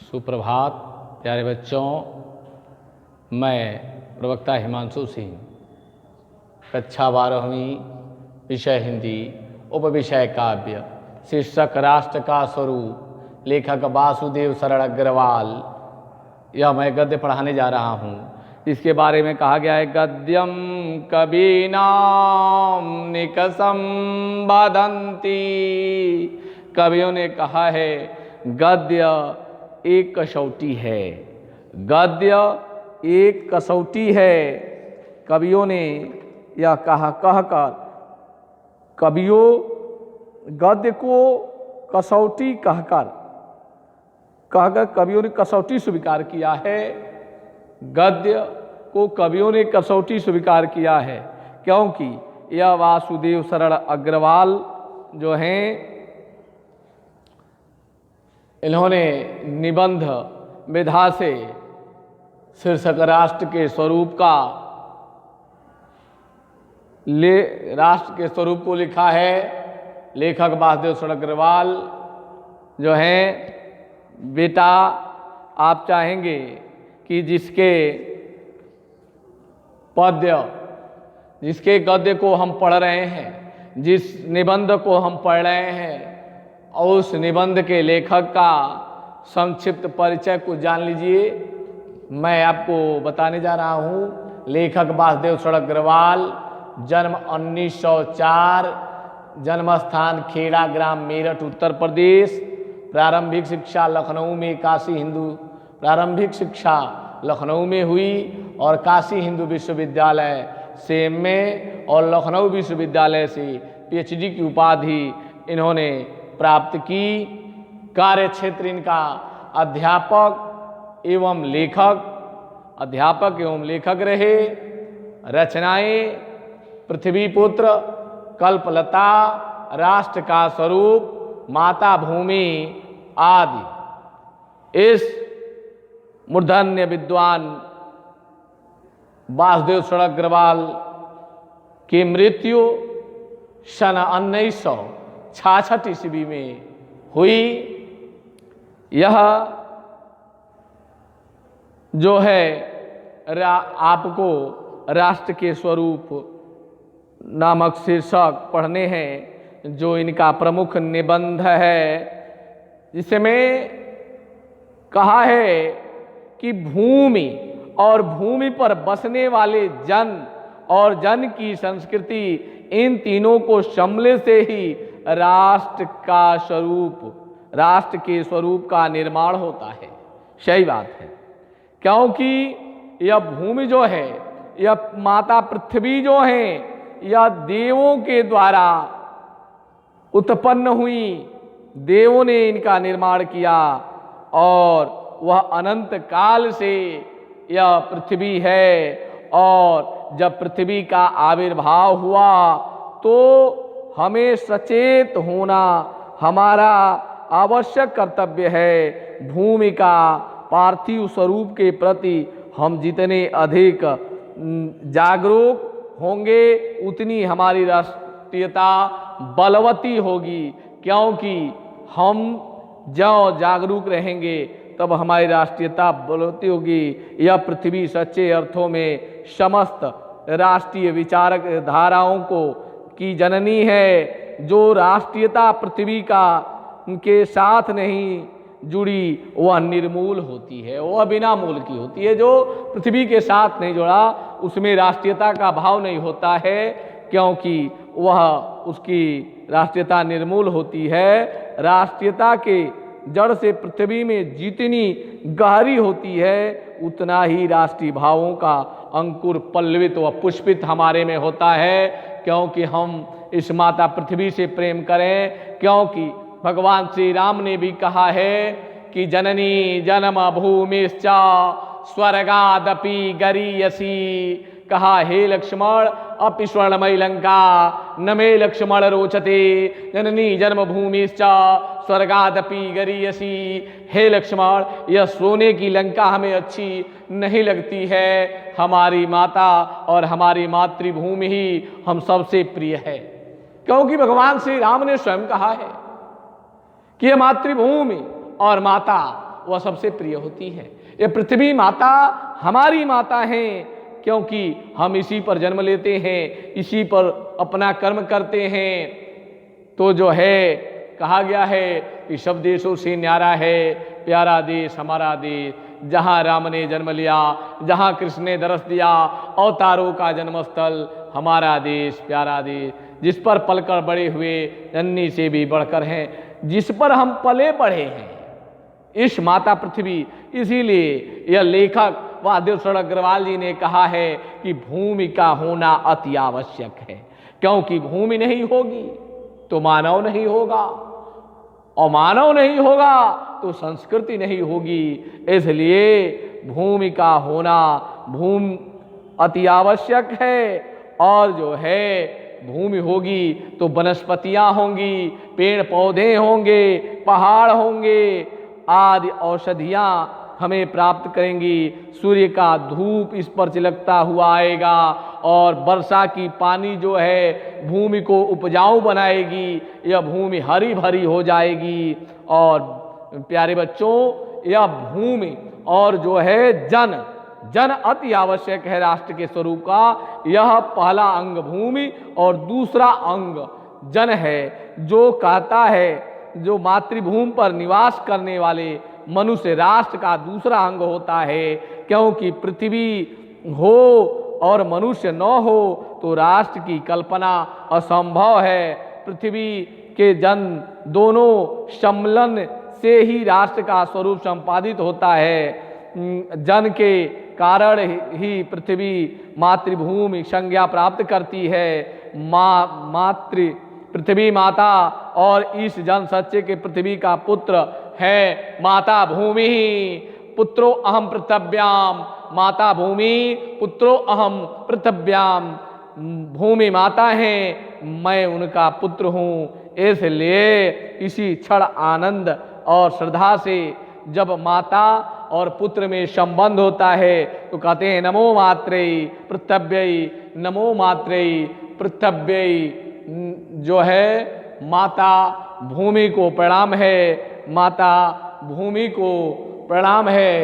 सुप्रभात प्यारे बच्चों, मैं प्रवक्ता हिमांशु सिंह, कक्षा 12वीं, विषय हिंदी, उपविषय काव्य, शीर्षक राष्ट्र का स्वरूप, लेखक वासुदेव शरण अग्रवाल। यह मैं गद्य पढ़ाने जा रहा हूँ। इसके बारे में कहा गया है, गद्यम कवीनाम निकसम वदन्ति। कवियों ने कहा है गद्य एक कसौटी है, गद्य एक कसौटी है। कवियों ने यह कहकर कवियों गद्य को कसौटी कहकर कवियों ने कसौटी स्वीकार किया है। गद्य को कवियों ने कसौटी स्वीकार किया है, क्योंकि यह वासुदेव शरण अग्रवाल जो हैं, इन्होंने निबंध विधा से शीर्षक राष्ट्र के स्वरूप को लिखा है। लेखक वासुदेव शरण अग्रवाल जो हैं, बेटा आप चाहेंगे कि जिसके गद्य को हम पढ़ रहे हैं, जिस निबंध को हम पढ़ रहे हैं, और उस निबंध के लेखक का संक्षिप्त परिचय को जान लीजिए। मैं आपको बताने जा रहा हूँ। लेखक वासुदेव शरण अग्रवाल, जन्म 1904, जन्म स्थान खेड़ा ग्राम मेरठ उत्तर प्रदेश। प्रारंभिक शिक्षा लखनऊ में प्रारंभिक शिक्षा लखनऊ में हुई और काशी हिंदू विश्वविद्यालय से में और लखनऊ विश्वविद्यालय से पीएचडी की उपाधि इन्होंने प्राप्त की। कार्य क्षेत्र इनका अध्यापक एवं लेखक रहे। रचनाएं पृथ्वीपुत्र, कल्पलता, राष्ट्र का स्वरूप, माता भूमि आदि। इस मूर्धन्य विद्वान वासुदेव शरण अग्रवाल की मृत्यु सन 1966 ईस्वी में हुई। यह जो है आपको राष्ट्र के स्वरूप नामक शीर्षक पढ़ने हैं, जो इनका प्रमुख निबंध है, जिसमें कहा है कि भूमि और भूमि पर बसने वाले जन और जन की संस्कृति, इन तीनों को सम्मिलित से ही राष्ट्र के स्वरूप का निर्माण होता है। सही बात है, क्योंकि यह भूमि जो है, यह माता पृथ्वी जो है, यह देवों के द्वारा उत्पन्न हुई। देवों ने इनका निर्माण किया और वह अनंत काल से यह पृथ्वी है। और जब पृथ्वी का आविर्भाव हुआ तो हमें सचेत होना हमारा आवश्यक कर्तव्य है। भूमि का पार्थिव स्वरूप के प्रति हम जितने अधिक जागरूक होंगे, उतनी हमारी राष्ट्रीयता बलवती होगी, क्योंकि हम जो जागरूक रहेंगे तब हमारी राष्ट्रीयता बलवती होगी। यह पृथ्वी सच्चे अर्थों में समस्त राष्ट्रीय विचारक धाराओं की जननी है। जो राष्ट्रीयता पृथ्वी के साथ नहीं जुड़ी, वह निर्मूल होती है, वह बिना मूल की होती है। जो पृथ्वी के साथ नहीं जुड़ा, उसमें राष्ट्रीयता का भाव नहीं होता है, क्योंकि वह उसकी राष्ट्रीयता निर्मूल होती है। राष्ट्रीयता के जड़ से पृथ्वी में जितनी गहरी होती है, उतना ही राष्ट्रीय भावों का अंकुर पल्लवित व पुष्पित हमारे में होता है। क्योंकि हम इस माता पृथ्वी से प्रेम करें, क्योंकि भगवान श्री राम ने भी कहा है कि जननी जन्म भूमिश्च स्वर्गादपि गरीयसी। कहा, हे लक्ष्मण, अपि स्वर्णमयी लंका न मे लक्ष्मण रोचते, जननी जन्म भूमिश्च स्वर्गादपि गरीयसी। हे लक्ष्मण, यह सोने की लंका हमें अच्छी नहीं लगती है। हमारी माता और हमारी मातृभूमि ही हम सबसे प्रिय है, क्योंकि भगवान श्री राम ने स्वयं कहा है कि यह मातृभूमि और माता वह सबसे प्रिय होती है। ये पृथ्वी माता हमारी माता है, क्योंकि हम इसी पर जन्म लेते हैं, इसी पर अपना कर्म करते हैं। तो जो है कहा गया है कि सब देशों से न्यारा है प्यारा देश हमारा देश, जहाँ राम ने जन्म लिया, जहाँ कृष्ण ने दरस दिया, अवतारों का जन्मस्थल हमारा देश प्यारा देश, जिस पर पलकर बड़े हुए नन्ही से भी बढ़कर हैं, जिस पर हम पले बढ़े हैं, इस माता पृथ्वी। इसीलिए यह लेखक वादेश्वर अग्रवाल जी ने कहा है कि भूमि का होना अति आवश्यक है, क्योंकि भूमि नहीं होगी तो मानव नहीं होगा, और मानव नहीं होगा तो संस्कृति नहीं होगी। इसलिए भूमि का होना भूमि अति आवश्यक है। और जो है भूमि होगी तो वनस्पतियां होंगी, पेड़ पौधे होंगे, पहाड़ होंगे, आदि औषधियां हमें प्राप्त करेंगी। सूर्य का धूप इस पर चिलकता हुआ आएगा और वर्षा की पानी जो है भूमि को उपजाऊ बनाएगी, यह भूमि हरी भरी हो जाएगी। और प्यारे बच्चों, यह भूमि और जो है जन अति आवश्यक है राष्ट्र के स्वरूप का। यह पहला अंग भूमि और दूसरा अंग जन है, जो कहता है जो मातृभूमि पर निवास करने वाले मनुष्य राष्ट्र का दूसरा अंग होता है, क्योंकि पृथ्वी हो और मनुष्य न हो तो राष्ट्र की कल्पना असंभव है। पृथ्वी के जन दोनों सम्मिलन से ही राष्ट्र का स्वरूप संपादित होता है। जन के कारण ही पृथ्वी मातृभूमि संज्ञा प्राप्त करती है। पृथ्वी माता और इस जन सच्चे के पृथ्वी का पुत्र है माता भूमि। पुत्रो अहम पृथिव्याम, माता भूमि पुत्रो अहम पृथिव्याम। भूमि माता है, मैं उनका पुत्र हूँ। इसलिए इसी क्षण आनंद और श्रद्धा से जब माता और पुत्र में संबंध होता है तो कहते हैं नमो मात्रेयी पृथिव्यै, नमो मात्रेयी पृथिव्यै। जो है माता भूमि को प्रणाम है, माता भूमि को प्रणाम है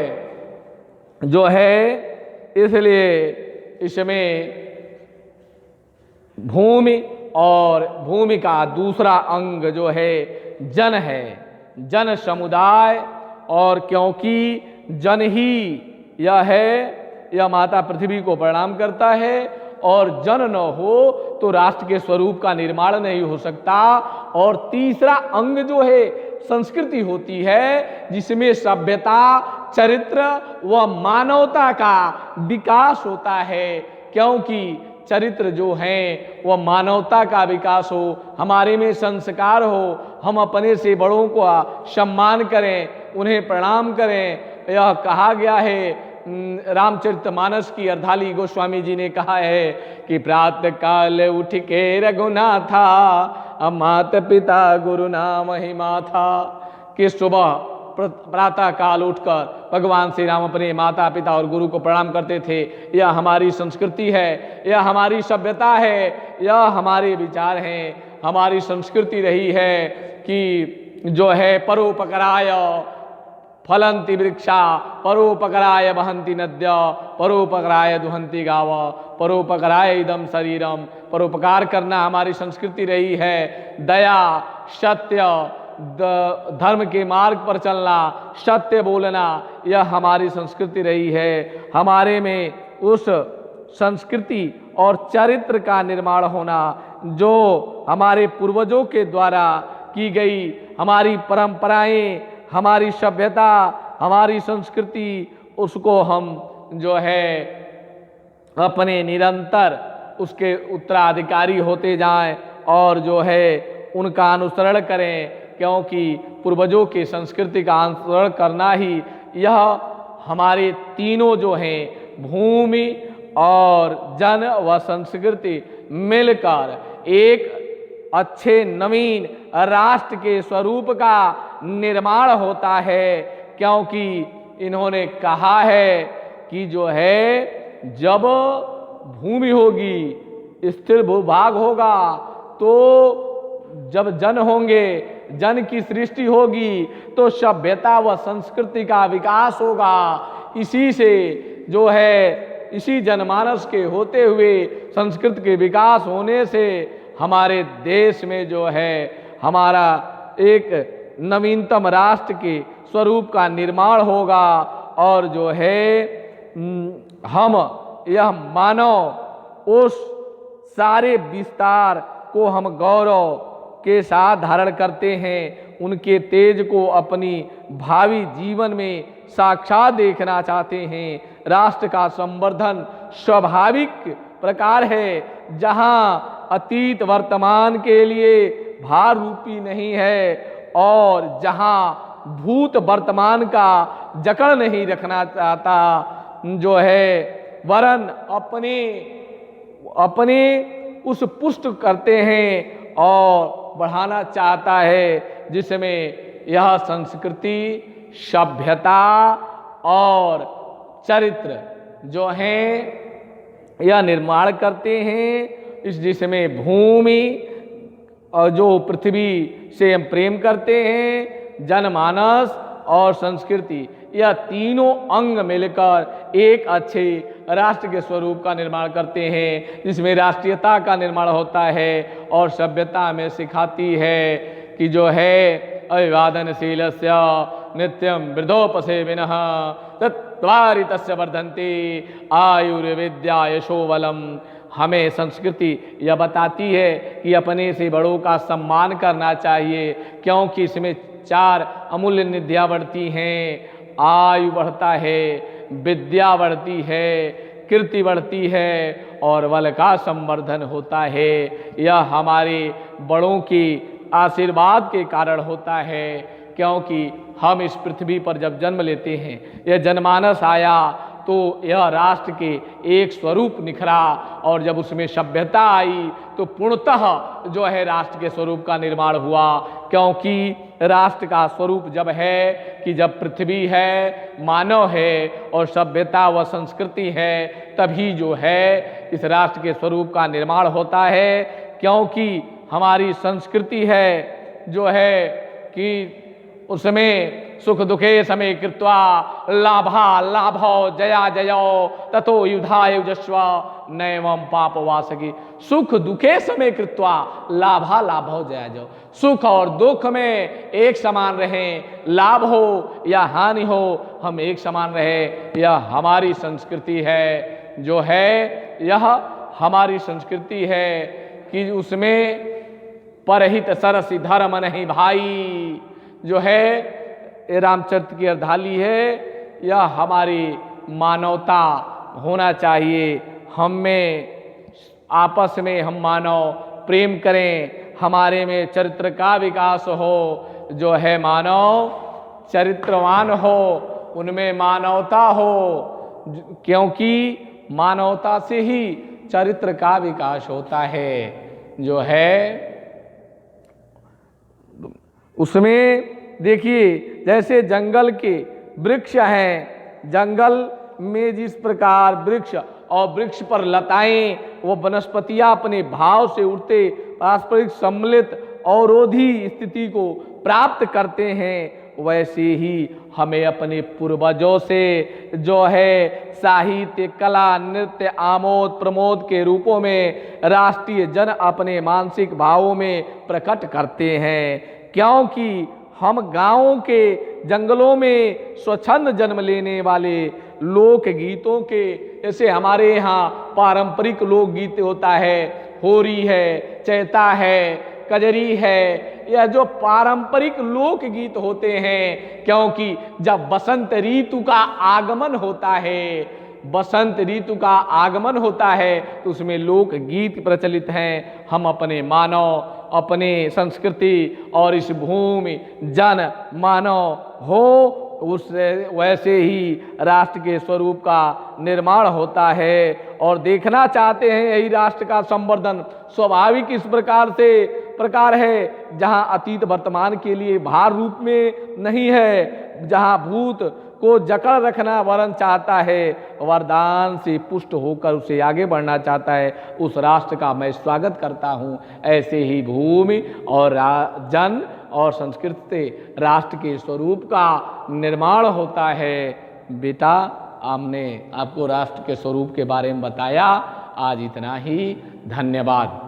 जो है। इसलिए इसमें भूमि और भूमि का दूसरा अंग जो है जन है, जन समुदाय। और क्योंकि जन ही यह है, यह माता पृथ्वी को प्रणाम करता है, और जन न हो तो राष्ट्र के स्वरूप का निर्माण नहीं हो सकता। और तीसरा अंग जो है संस्कृति होती है, जिसमें सभ्यता, चरित्र व मानवता का विकास होता है। क्योंकि चरित्र जो हैं वह मानवता का विकास हो, हमारे में संस्कार हो, हम अपने से बड़ों को सम्मान करें, उन्हें प्रणाम करें। यह कहा गया है रामचरितमानस की अर्धाली गोस्वामी जी ने कहा है कि प्रातः काल उठ के रघुनाथा, माता पिता गुरु नाम महिमा था। कि सुबह प्रातः काल उठकर भगवान श्री राम अपने माता पिता और गुरु को प्रणाम करते थे। यह हमारी संस्कृति है, यह हमारी सभ्यता है, यह हमारे विचार हैं, हमारी संस्कृति रही है कि जो है परोपकाराय फलंति वृक्षा, परोपकाराय वहंति नद्य, परोपकाराय दुहंति गाव, परोपकाराय इदम शरीरम। परोपकार करना हमारी संस्कृति रही है। दया, सत्य, धर्म के मार्ग पर चलना, सत्य बोलना, यह हमारी संस्कृति रही है। हमारे में उस संस्कृति और चरित्र का निर्माण होना, जो हमारे पूर्वजों के द्वारा की गई हमारी परंपराएं, हमारी सभ्यता, हमारी संस्कृति, उसको हम जो है अपने निरंतर उसके उत्तराधिकारी होते जाएं और जो है उनका अनुसरण करें। क्योंकि पूर्वजों की संस्कृति का अनुसरण करना ही यह हमारे तीनों जो हैं भूमि और जन व संस्कृति मिलकर एक अच्छे नवीन राष्ट्र के स्वरूप का निर्माण होता है। क्योंकि इन्होंने कहा है कि जो है जब भूमि होगी, स्थिर भूभाग होगा, तो जब जन होंगे जन की सृष्टि होगी तो सभ्यता व संस्कृति का विकास होगा। इसी से जो है, इसी जनमानस के होते हुए संस्कृति के विकास होने से हमारे देश में जो है हमारा एक नवीनतम राष्ट्र के स्वरूप का निर्माण होगा। और जो है हम यह मानव उस सारे विस्तार को हम गौरव के साथ धारण करते हैं, उनके तेज को अपनी भावी जीवन में साक्षात देखना चाहते हैं। राष्ट्र का संवर्धन स्वाभाविक प्रकार है, जहां अतीत वर्तमान के लिए भार रूपी नहीं है और जहां भूत वर्तमान का जकड़ नहीं रखना चाहता, जो है वरन अपने उस पुष्ट करते हैं और बढ़ाना चाहता है, जिसमें यह संस्कृति, सभ्यता और चरित्र जो हैं यह निर्माण करते हैं। इस जिसमें भूमि और जो पृथ्वी से हम प्रेम करते हैं, जनमानस और संस्कृति, यह तीनों अंग मिलकर एक अच्छे राष्ट्र के स्वरूप का निर्माण करते हैं, जिसमें राष्ट्रीयता का निर्माण होता है और सभ्यता में सिखाती है कि जो है अभिवादनशीलस्य नित्यम वृद्धोपसेविनः तत्त्वारि तस्य वर्धन्ते आयुर्विद्या यशो बलम। हमें संस्कृति यह बताती है कि अपने से बड़ों का सम्मान करना चाहिए, क्योंकि इसमें 4 अमूल्य निधियाँ बढ़ती हैं। आयु बढ़ता है, विद्या बढ़ती है, कीर्ति बढ़ती है और बल का संवर्धन होता है। यह हमारे बड़ों की आशीर्वाद के कारण होता है, क्योंकि हम इस पृथ्वी पर जब जन्म लेते हैं, यह जनमानस आया तो यह राष्ट्र के एक स्वरूप निखरा और जब उसमें सभ्यता आई तो पूर्णतः जो है राष्ट्र के स्वरूप का निर्माण हुआ। क्योंकि राष्ट्र का स्वरूप जब है कि जब पृथ्वी है, मानव है और सभ्यता व संस्कृति है, तभी जो है इस राष्ट्र के स्वरूप का निर्माण होता है। क्योंकि हमारी संस्कृति है जो है कि उसमें सुख दुखे समय कृत्वा लाभा लाभो जया जयो ततो युधाय युजस्व नैवं पाप वासकी। सुख दुखे समय कृत्वा लाभा लाभो जया जयो, सुख और दुख में एक समान रहें, लाभ हो या हानि हो हम एक समान रहे। यह हमारी संस्कृति है, जो है यह हमारी संस्कृति है कि उसमें परहित सरस धर्म नहीं भाई, जो है रामचरित्र की अर्धाली है। यह हमारी मानवता होना चाहिए, हम में आपस में हम मानव प्रेम करें, हमारे में चरित्र का विकास हो, जो है मानव चरित्रवान हो, उनमें मानवता हो, क्योंकि मानवता से ही चरित्र का विकास होता है। जो है उसमें देखिए जैसे जंगल के वृक्ष हैं, जंगल में जिस प्रकार वृक्ष और वृक्ष पर लताएं वो वनस्पतियां अपने भाव से उठते पारस्परिक सम्मिलित अवरोधी स्थिति को प्राप्त करते हैं, वैसे ही हमें अपने पूर्वजों से जो है साहित्य, कला, नृत्य, आमोद प्रमोद के रूपों में राष्ट्रीय जन अपने मानसिक भावों में प्रकट करते हैं। क्योंकि हम गांवों के जंगलों में स्वच्छंद जन्म लेने वाले लोक गीतों के, जैसे हमारे यहाँ पारंपरिक लोकगीत होता है, होरी है, चैता है, कजरी है, यह जो पारंपरिक लोक गीत होते हैं, क्योंकि जब बसंत ऋतु का आगमन होता है, बसंत ऋतु का आगमन होता है तो उसमें लोक गीत प्रचलित हैं। हम अपने मानव, अपने संस्कृति और इस भूमि जन मानव हो, उससे वैसे ही राष्ट्र के स्वरूप का निर्माण होता है और देखना चाहते हैं यही राष्ट्र का संवर्धन। स्वाभाविक इस प्रकार है जहां अतीत वर्तमान के लिए भार रूप में नहीं है, जहां भूत को जकड़ रखना वरन चाहता है, वरदान से पुष्ट होकर उसे आगे बढ़ना चाहता है, उस राष्ट्र का मैं स्वागत करता हूं। ऐसे ही भूमि और जन और संस्कृत से राष्ट्र के स्वरूप का निर्माण होता है। बेटा, आपने आपको राष्ट्र के स्वरूप के बारे में बताया। आज इतना ही, धन्यवाद।